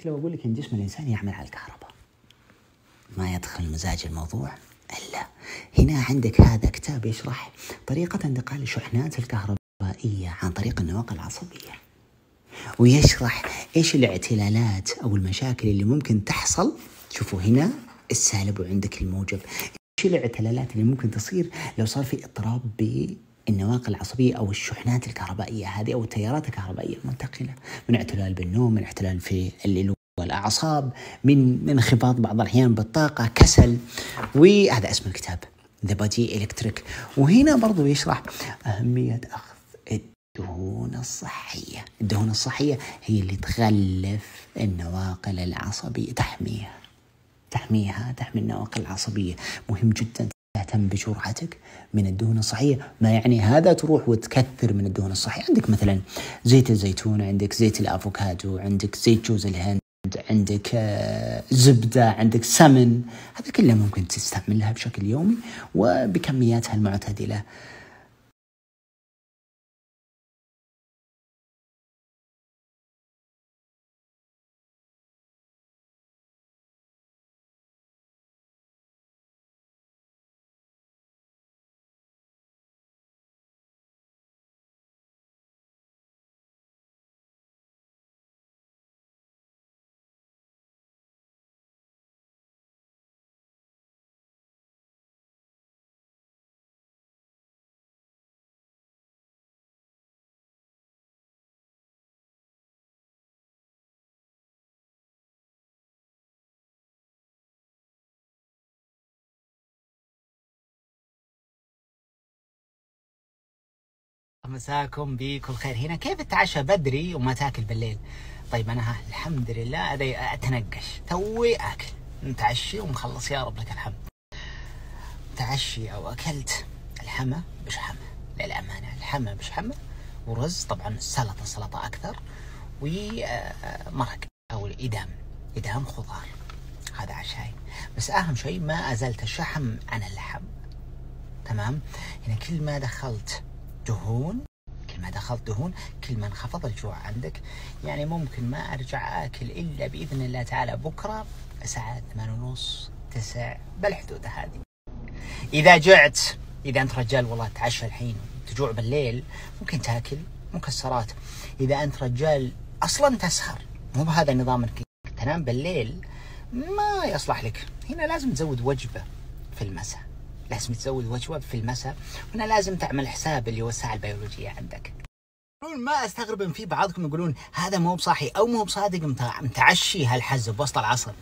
لو أقول لك إن جسم الإنسان يعمل على الكهرباء ما يدخل مزاج الموضوع إلا هنا عندك هذا كتاب يشرح طريقة انتقال الشحنات الكهربائية عن طريق النواقل العصبية، ويشرح إيش الاعتلالات أو المشاكل اللي ممكن تحصل. شوفوا هنا السالب وعندك الموجب، إيش الاعتلالات اللي ممكن تصير لو صار في اضطراب بالنواقل العصبية أو الشحنات الكهربائية هذه أو التيارات الكهربائية المنتقلة، من اعتلال بالنوم، من اعتلال في الليل والأعصاب، من انخفاض بعض الأحيان بالطاقة، كسل. وهذا اسم الكتاب The Body Electric. وهنا برضو يشرح أهمية أخذ الدهون الصحية. الدهون الصحية هي اللي تغلف النواقل العصبية، تحمي النواقل العصبية. مهم جدا تهتم بجرعتك من الدهون الصحية، ما يعني هذا تروح وتكثر من الدهون الصحية. عندك مثلا زيت الزيتون، عندك زيت الأفوكادو، عندك زيت جوز الهند، عندك زبدة، عندك سمن، هذا كله ممكن تستعملها بشكل يومي وبكمياتها المعتدلة. مساكم بكل خير. هنا كيف تتعشى بدري وما تاكل بالليل؟ طيب أنا الحمد لله أتنقش توي أكل، متعشي ومخلص يا رب لك الحمد. تعشي أو أكلت الحمى بشحمة، للأمانة الحمى بشحمة ورز، طبعا السلطة أكثر، ومرق أو إدام خضار، هذا عشاي. بس أهم شيء ما أزلت الشحم عن اللحم، تمام؟ هنا كل ما دخلت دهون كل ما انخفض الجوع عندك. يعني ممكن ما أرجع آكل إلا بإذن الله تعالى بكرة الساعة 8:30 9 بالحدود هذه. إذا جعت، إذا أنت رجال والله تعشى الحين تجوع بالليل، ممكن تاكل مكسرات. إذا أنت رجال أصلا تسهر، مو بهذا النظام انك تنام بالليل، ما يصلح لك. هنا لازم تزود وجبة في المساء، هنا لازم تعمل حساب اللي هو الساعة البيولوجية عندك. ما استغرب ان في بعضكم يقولون هذا مو بصحي او مو بصادق متعشي هالحزب وسط العصر.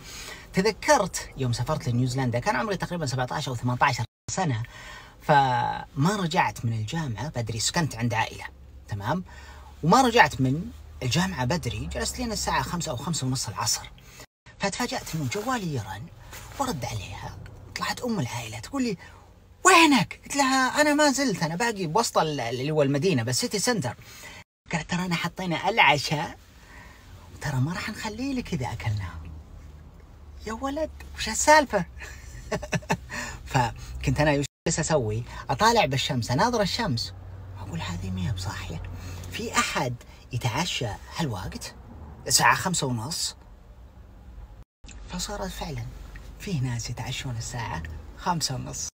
تذكرت يوم سافرت لنيوزيلندا، كان عمري تقريبا 17 او 18 سنة، فما رجعت من الجامعة بدري، سكنت عند عائلة، تمام؟ وما رجعت من الجامعة بدري، جلست لين الساعة 5 أو 5:30 العصر. فتفاجأت إنه جوالي يرن ورد عليها، طلعت أم العائلة تقول لي وينك؟ قلت لها أنا ما زلت، أنا باقي بوسط اللي هو المدينة بس سيتي سنتر. قالت ترى أنا حطينا العشاء ترى ما راح نخليه لك إذا أكلناه. يا ولد وش السالفة؟ فكنت أنا بس أسوي أطالع بالشمس، أناظر الشمس، أقول هذه ما هي بصاحية. في أحد يتعشى هالوقت الساعة 5:30؟ فصارت فعلا فيه ناس يتعشون الساعة 5:30.